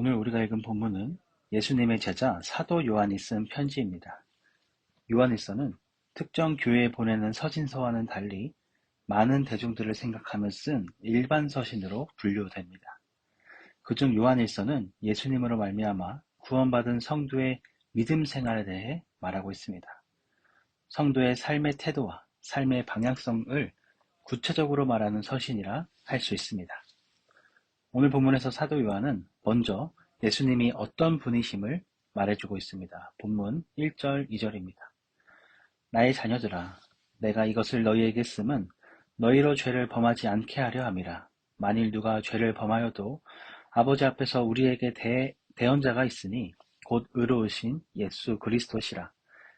오늘 우리가 읽은 본문은 예수님의 제자 사도 요한이 쓴 편지입니다. 요한일서는 특정 교회에 보내는 서신서와는 달리 많은 대중들을 생각하며 쓴 일반 서신으로 분류됩니다. 그중 요한일서는 예수님으로 말미암아 구원받은 성도의 믿음 생활에 대해 말하고 있습니다. 성도의 삶의 태도와 삶의 방향성을 구체적으로 말하는 서신이라 할 수 있습니다. 오늘 본문에서 사도 요한은 먼저 예수님이 어떤 분이심을 말해주고 있습니다. 본문 1절, 2절입니다. 나의 자녀들아, 내가 이것을 너희에게 쓰면 너희로 죄를 범하지 않게 하려 함이라. 만일 누가 죄를 범하여도 아버지 앞에서 우리에게 대언자가 있으니 곧 의로우신 예수 그리스도시라.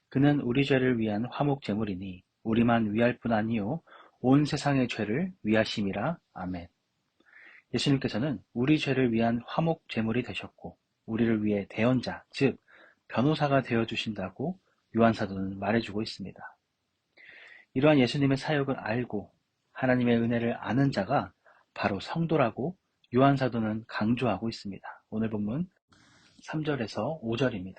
그는 우리 죄를 위한 화목 제물이니 우리만 위할 뿐 아니요 온 세상의 죄를 위하심이라. 아멘. 예수님께서는 우리 죄를 위한 화목 제물이 되셨고 우리를 위해 대언자, 즉 변호사가 되어주신다고 요한사도는 말해주고 있습니다. 이러한 예수님의 사역을 알고 하나님의 은혜를 아는 자가 바로 성도라고 요한사도는 강조하고 있습니다. 오늘 본문 3절에서 5절입니다.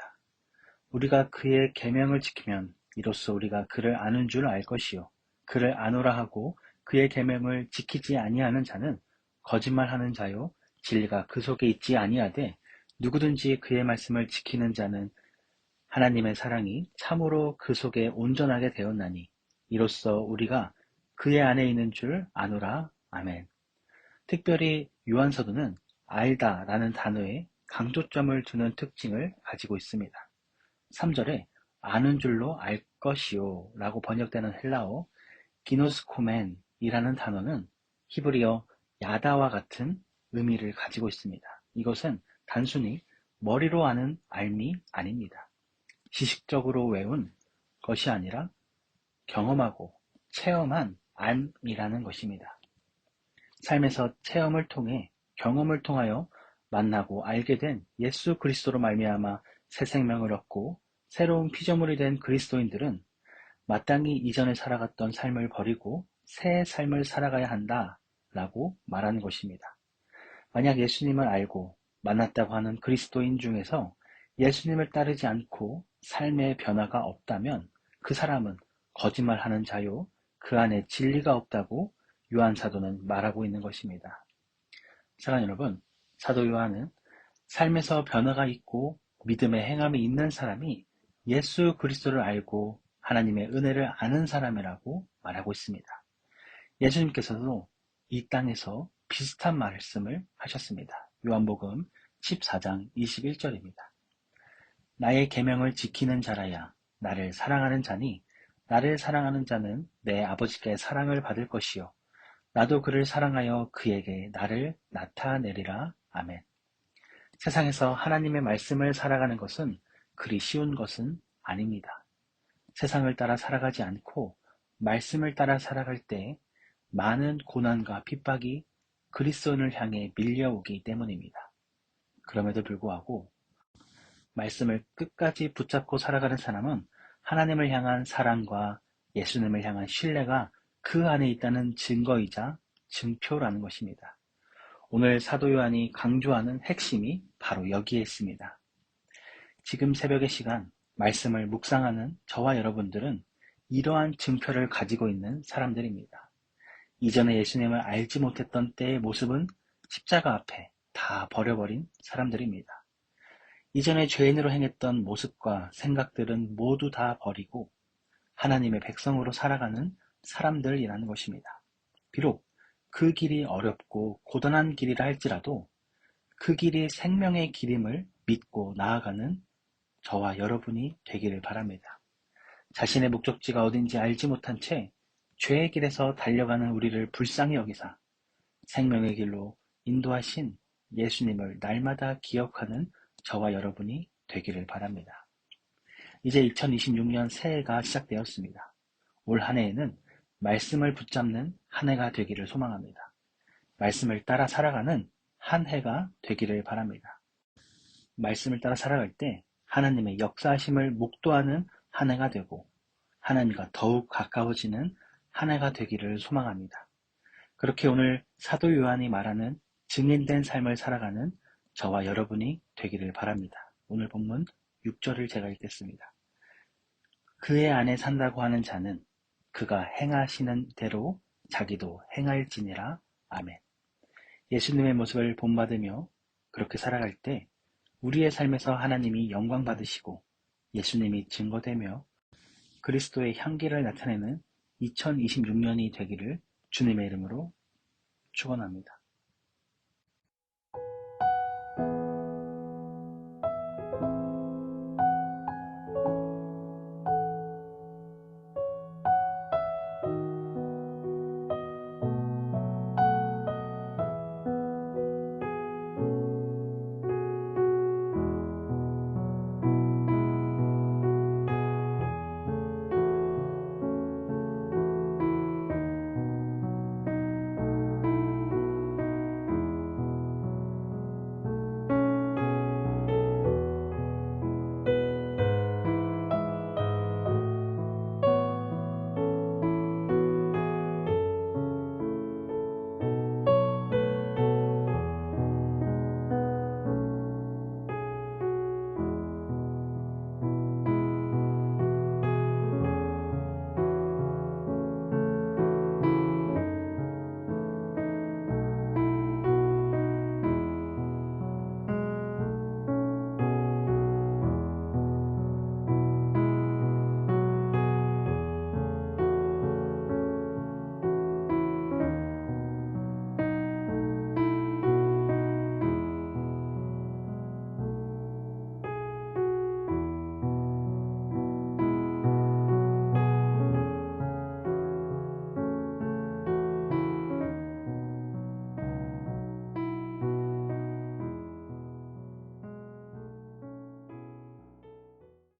우리가 그의 계명을 지키면 이로써 우리가 그를 아는 줄 알 것이요 그를 아노라 하고 그의 계명을 지키지 아니하는 자는 거짓말하는 자요 진리가 그 속에 있지 아니하되 누구든지 그의 말씀을 지키는 자는 하나님의 사랑이 참으로 그 속에 온전하게 되었나니 이로써 우리가 그의 안에 있는 줄 아노라. 아멘. 특별히 요한서도는 알다라는 단어에 강조점을 두는 특징을 가지고 있습니다. 3절에 아는 줄로 알 것이요 라고 번역되는 헬라어 기노스코멘이라는 단어는 히브리어 야다와 같은 의미를 가지고 있습니다. 이것은 단순히 머리로 아는 알미 아닙니다. 지식적으로 외운 것이 아니라 경험하고 체험한 암이라는 것입니다. 삶에서 체험을 통해 경험을 통하여 만나고 알게 된 예수 그리스도로 말미암아 새 생명을 얻고 새로운 피조물이 된 그리스도인들은 마땅히 이전에 살아갔던 삶을 버리고 새 삶을 살아가야 한다라고 말하는 것입니다. 만약 예수님을 알고 만났다고 하는 그리스도인 중에서 예수님을 따르지 않고 삶의 변화가 없다면 그 사람은 거짓말하는 자요 그 안에 진리가 없다고 요한사도는 말하고 있는 것입니다. 사랑하는 여러분, 사도 요한은 삶에서 변화가 있고 믿음의 행함이 있는 사람이 예수 그리스도를 알고 하나님의 은혜를 아는 사람이라고 말하고 있습니다. 예수님께서도 이 땅에서 비슷한 말씀을 하셨습니다. 요한복음 14장 21절입니다. 나의 계명을 지키는 자라야 나를 사랑하는 자니 나를 사랑하는 자는 내 아버지께 사랑을 받을 것이요 나도 그를 사랑하여 그에게 나를 나타내리라. 아멘. 세상에서 하나님의 말씀을 살아가는 것은 그리 쉬운 것은 아닙니다. 세상을 따라 살아가지 않고 말씀을 따라 살아갈 때 많은 고난과 핍박이 그리스도인을 향해 밀려오기 때문입니다. 그럼에도 불구하고 말씀을 끝까지 붙잡고 살아가는 사람은 하나님을 향한 사랑과 예수님을 향한 신뢰가 그 안에 있다는 증거이자 증표라는 것입니다. 오늘 사도 요한이 강조하는 핵심이 바로 여기에 있습니다. 지금 새벽의 시간 말씀을 묵상하는 저와 여러분들은 이러한 증표를 가지고 있는 사람들입니다. 이전에 예수님을 알지 못했던 때의 모습은 십자가 앞에 다 버려버린 사람들입니다. 이전에 죄인으로 행했던 모습과 생각들은 모두 다 버리고 하나님의 백성으로 살아가는 사람들이라는 것입니다. 비록 그 길이 어렵고 고단한 길이라 할지라도 그 길이 생명의 길임을 믿고 나아가는 저와 여러분이 되기를 바랍니다. 자신의 목적지가 어딘지 알지 못한 채 죄의 길에서 달려가는 우리를 불쌍히 여기사 생명의 길로 인도하신 예수님을 날마다 기억하는 저와 여러분이 되기를 바랍니다. 이제 2026년 새해가 시작되었습니다. 올 한 해에는 말씀을 붙잡는 한 해가 되기를 소망합니다. 말씀을 따라 살아가는 한 해가 되기를 바랍니다. 말씀을 따라 살아갈 때 하나님의 역사하심을 목도하는 한 해가 되고 하나님과 더욱 가까워지는 한 해가 되기를 소망합니다. 그렇게 오늘 사도 요한이 말하는 증인된 삶을 살아가는 저와 여러분이 되기를 바랍니다. 오늘 본문 6절을 제가 읽겠습니다. 그의 안에 산다고 하는 자는 그가 행하시는 대로 자기도 행할지니라. 아멘. 예수님의 모습을 본받으며 그렇게 살아갈 때 우리의 삶에서 하나님이 영광 받으시고 예수님이 증거되며 그리스도의 향기를 나타내는 2026년이 되기를 주님의 이름으로 축원합니다.